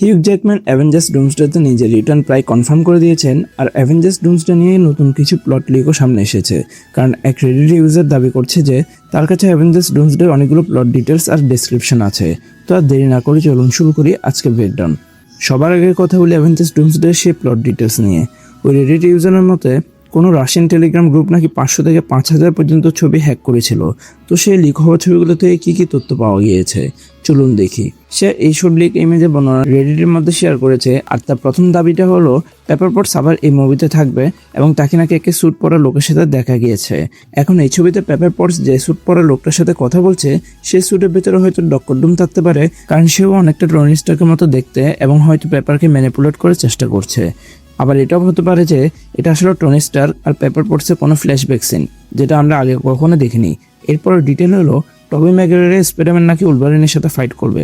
Hugh Jackman Avengers ডুমসডেতে নিজের return প্রায় confirm করে দিয়েছেন, আর অ্যাভেঞ্জার্স ডুমসডে নিয়ে নতুন কিছু প্লট লিকও সামনে এসেছে। কারণ এক রেডিট ইউজার দাবি করছে যে তার কাছে অ্যাভেঞ্জার্স ডুমসডের অনেকগুলো প্লট ডিটেলস আর ডেসক্রিপশন আছে। তো আর দেরি না করে চলুন শুরু করি আজকের ব্রেকডাউন। সবার আগে কথা বলি অ্যাভেঞ্জার্স ডুমসডের সেই প্লট ডিটেলস নিয়ে। ওই রেডিট ইউজারের মতে কোনো রাশিয়ান টেলিগ্রাম গ্রুপ নাকি 500 থেকে 5000 পর্যন্ত ছবি হ্যাক করেছিল। তো সেই লিক হওয়া ছবিগুলো থেকে কী কী তথ্য পাওয়া গিয়েছে চলুন দেখি। সে এইসব লিক ইমেজের বর্ণনা রেডিটের মধ্যে শেয়ার করেছে, আর তার প্রথম দাবিটা হলো পেপার পটস আবার এই মুভিতে থাকবে এবং তাকে নাকি একে স্যুট পরা লোকের সাথে দেখা গিয়েছে। এখন এই ছবিতে পেপার পটস যে স্যুট পরা লোকটার সাথে কথা বলছে সেই স্যুটের ভেতরে হয়তো ডক্টর ডুম থাকতে পারে, কারণ সেও অনেকটা টনি স্টার্কের মতো দেখতে এবং হয়তো পেপারকে ম্যানিপুলেট করার চেষ্টা করছে। আবার এটাও হতে পারে যে এটা আসলে টনি স্টার্ক আর পেপার পটসের কোনো ফ্ল্যাশব্যাক সিন, যেটা আমরা আগে কখনো দেখিনি। এরপর ডিটেল হলো টবি ম্যাগুয়ারের স্পাইডারম্যান নাকি উলভারিনের সাথে ফাইট করবে।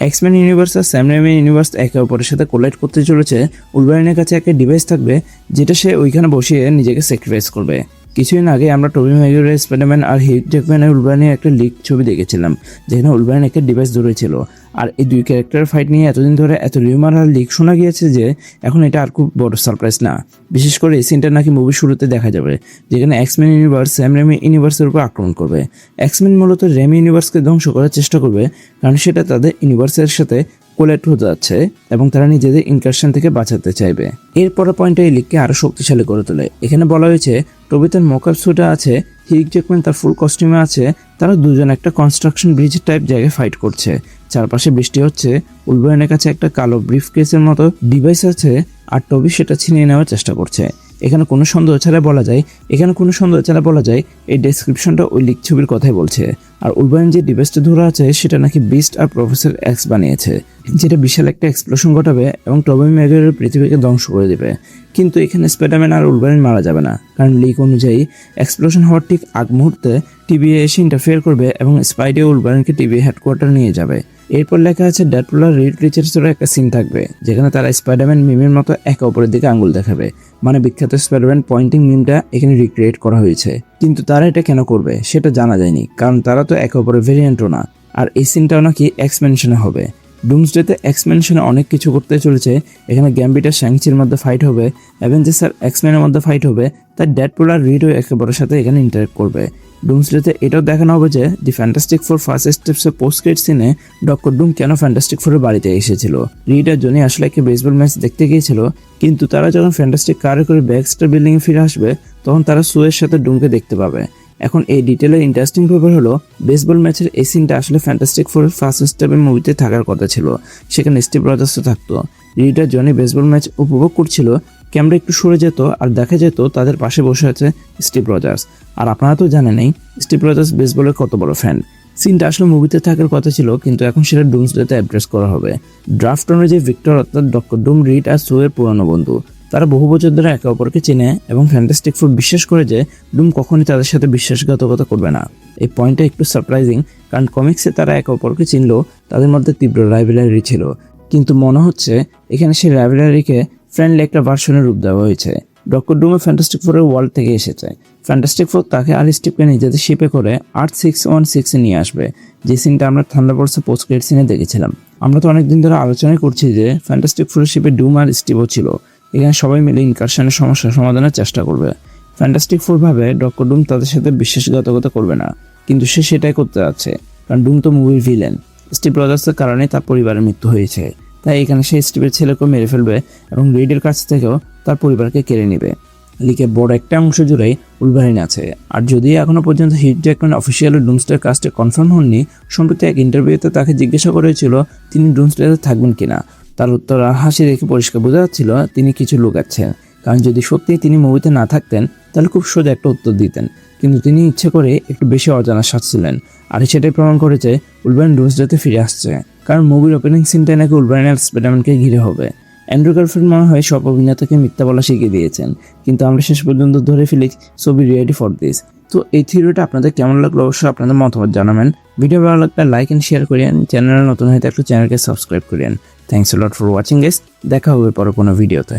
এক্সম্যান ইউনিভার্স আর স্যাম রেইমি ইউনিভার্স একে অপরের সাথে কোলাইড করতে চলেছে। উলভারিনের কাছে একটা ডিভাইস থাকবে যেটা সে ওইখানে বসিয়ে নিজেকে স্যাক্রিফাইস করবে। কিছুদিন আগে আমরা টবি ম্যাগুয়ারের স্পাইডারম্যান আর হিউগ জ্যাকম্যানের উলভারিনের একটা লিক ছবি দেখেছিলাম, যেখানে উলভারিন একটা ডিভাইস ধরেছিল। আর এই দুই ক্যারেক্টার ফাইট নিয়ে এতদিন ধরে এত রিউমার আর লিক শোনা গিয়েছে যে এখন এটা আর খুব বড় সারপ্রাইজ না। বিশেষ করে এই সিনটা নাকি মুভির শুরুতে দেখা যাবে, যেখানে এক্সম্যান ইউনিভার্স স্যাম রেমি ইউনিভার্সের উপর আক্রমণ করবে। এক্সম্যান মূলত রেমি ইউনিভার্সকে ধ্বংস করার চেষ্টা করবে, কারণ সেটা তাদের ইউনিভার্সের সাথে কোলেট হতে যাচ্ছে এবং তারা নিজেদের ইনকারশন থেকে বাঁচাতে চাইবে। এরপরের পয়েন্টে এই লিগকে আরো শক্তিশালী করে তোলে। এখানে বলা হয়েছে টবি তার মকআপ স্যুটে আছে, হিউগ জ্যাকম্যান তার ফুল কস্টিউমে আছে, তারা দুজন একটা কনস্ট্রাকশন ব্রিজ টাইপ জায়গায় ফাইট করছে। চারপাশে বৃষ্টি হচ্ছে, উলভারিনের কাছে একটা কালো ব্রিফ কেসের মতো ডিভাইস আছে আর টবি সেটা ছিনিয়ে নেওয়ার চেষ্টা করছে। এখানে কোনো সন্দেহ ছাড়া বলা যায় এই ডেসক্রিপশনটা ওই লিক ছবির কথাই বলছে। আর উলভারিন যে ডিভাইসটা ধরা আছে সেটা নাকি বিস্ট আর প্রফেসর এক্স বানিয়েছে, যেটা বিশাল একটা এক্সপ্লোশন ঘটাবে এবং টবি ম্যাগুয়ারের পৃথিবীকে ধ্বংস করে দেবে। কিন্তু এখানে স্পাইডারম্যান আর উলভারিন মারা যাবে না, কারণ লিক অনুযায়ী এক্সপ্লোশন হওয়ার ঠিক আগ মুহূর্তে টিভিএ এসে ইন্টারফেয়ার করবে এবং স্পাইডে উলভারিনকে টিভি হেডকোয়ার্টার নিয়ে যাবে। এরপর লেখা আছে ডেডপুল আর রিড রিচার্ডসের একটা সিন থাকবে, যেখানে তারা স্পাইডারম্যান মিমের মতো একে অপরের দিকে আঙুল দেখাবে। মানে বিখ্যাত স্পাইডারম্যান পয়েন্টিং মিমটা এখানে রিক্রিয়েট করা হয়েছে। কিন্তু তারা এটা কেন করবে সেটা জানা যায়নি, কারণ তারা তো একে অপরের ভেরিয়েন্টও না। আর এই সিনটাও নাকি এক্সপেনশনে হবে। ডুমসডেতে এক্সপেনশনে অনেক কিছু করতে চলেছে। এখানে গ্যাম্বিট আর শ্যাংচির মধ্যে ফাইট হবে, অ্যাভেঞ্জার্স আর এক্সম্যানের মধ্যে ফাইট হবে, তার ডেডপুল আর রিডও একে অপরের সাথে এখানে ইন্টারেক্ট করবে। ডুমসডেতে এটাও দেখানো হবে যে দি ফ্যান্টাস্টিক ফোর ফার্স্ট স্টেপসের পোস্ট ক্রেডিট সিনে ডক্টর ডুম কেন ফ্যান্টাস্টিক ফোরের বাড়িতে এসেছিল। রিড আর জনি আসলে একটা বেসবল ম্যাচ দেখতে গিয়েছিল, কিন্তু তারা যখন ফ্যান্টাস্টিক কারে করে ব্যাকস্টার বিল্ডিংয়ে ফিরে আসবে তখন তারা সুয়ের সাথে ডুমকে দেখতে পাবে। এখন এই ডিটেলের ইন্টারেস্টিং ব্যাপার হলো বেসবল ম্যাচের এই সিনটা আসলে ফ্যান্টাস্টিক ফোরের ফার্স্ট স্টেপের মুভিতে থাকার কথা ছিল। সেখানে স্টিভ রজার্সও থাকতো। রিড আর জনি বেসবল ম্যাচ উপভোগ করছিল, ক্যামেরা একটু সরে যেত আর দেখা যেত তাদের পাশে বসে আছে স্টিভ রজার্স। আর আপনারা তো জানেনই স্টিভ রজার্স বেসবলের কত বড় ফ্যান। সিনটা আসলে মুভিতে থাকার কথা ছিল, কিন্তু এখন সেটা ডুমসডেতে অ্যাড্রেস করা হবে। ড্রাফট অনুযায়ী ভিক্টর অর্থাৎ ডক্টর ডুম, রিড আর সোয়ের পুরনো বন্ধু। তারা বহু বছর ধরে একে অপরকে চেনে এবং ফ্যান্টাস্টিক ফোর বিশ্বাস করে যে ডুম কখনই তাদের সাথে বিশ্বাসঘাতকতা করবে না। এই পয়েন্টটা একটু সারপ্রাইজিং, কারণ কমিক্সে তারা একে অপরকে চিনলেও তাদের মধ্যে তীব্র রাইভেলারি ছিল। কিন্তু মনে হচ্ছে এখানে সেই রাইভেলারিকে ফ্রেন্ডলি একটা ভার্সনের রূপ দেওয়া হয়েছে। ডক্টর ডুমে ফ্যান্টাস্টিক ফোরের ওয়ার্ল্ড থেকে এসেছে। ফ্যান্টাস্টিক ফোর তাকে আর স্টিভকে নিজেদের শিপে করে আর্থ 616 নিয়ে আসবে, যে সিনটা আমরা থান্ডারবোল্টসের পোস্ট ক্রেডিট সিনে দেখেছিলাম। আমরা তো অনেকদিন ধরে আলোচনাই করছি যে ফ্যান্টাস্টিক ফোরের শিপে ডুম আর স্টিভও ছিল। এখানে সবাই মিলে ইনকারশনের সমস্যা সমাধানের চেষ্টা করবে। ফ্যান্টাস্টিক ফোর ভাবে ডক্টর ডুম তাদের সাথে বিশ্বাসঘাতকতা করবে না, কিন্তু সে সেটাই করতে যাচ্ছে, কারণ ডুম তো মুভির ভিলেন। স্টিভ রজার্সের কারণে তার পরিবারের মৃত্যু হয়েছে, তাই এখানে সে স্টিভের ছেলেকেও মেরে ফেলবে এবং রিডের কাছ থেকেও তার পরিবারকে কেড়ে নেবে। লিকে বড় একটা অংশ জুড়েই উলভারিন আছে। আর যদিও এখনো পর্যন্ত হিউগ জ্যাকম্যান অফিসিয়ালি ডুমসডে কাস্টে কনফার্ম হননি, সম্প্রতি এক ইন্টারভিউতে তাকে জিজ্ঞাসা করেছিল তিনি ডুমসডেতে থাকবেন কিনা। তার উত্তর হাসি দেখে পরিষ্কার বোঝা যাচ্ছিল তিনি কিছু লুকাচ্ছেন, কারণ যদি সত্যি তিনি মুভিতে না থাকতেন তাহলে খুব সোজা একটা উত্তর দিতেন। কিন্তু তিনি ইচ্ছে করে একটু বেশি অজানা সাজছিলেন, আর সেটাই প্রমাণ করেছে উলভারিন ডুমসডেতে ফিরে আসছে। কারণ মুভির ওপেনিং সিনটাই নাকি উলভারিন আর স্পাইডারম্যানকে ঘিরে হবে। অ্যান্ড্রু গারফিল্ড মনে হয় সব অভিনেতাকে মিথ্যা বলা শিখিয়ে দিয়েছেন, কিন্তু আমরা শেষ পর্যন্ত ধরে ফেলি so be ready for this. তো এই থিওরিটা আপনাদের কেমন লাগলো অবশ্যই আপনাদের মতামত জানাবেন। ভিডিও ভালো লাগলে লাইক অ্যান্ড শেয়ার করিয়েন, চ্যানেলে নতুন হয়ে থাকলে চ্যানেলকে সাবস্ক্রাইব করিয়েন। Thanks a lot for watching guys, দেখা হবে পরে কোনো ভিডিওতে।